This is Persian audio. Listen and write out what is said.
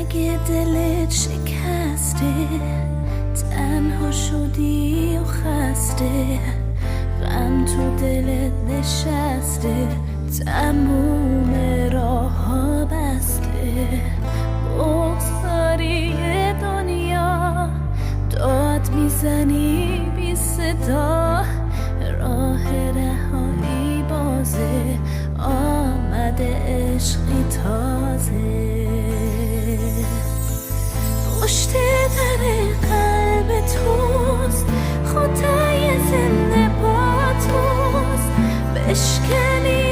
اگه دلت شکسته، تنها شدی و خسته، غم تو دلت نشسته، تموم راه ها بسته، بغضاری دنیا داد میزنی بی صدا، راه رهایی بازه، آمده عشقی تازه، پشت در قلب توست، خدای زنده با توست، بشکنی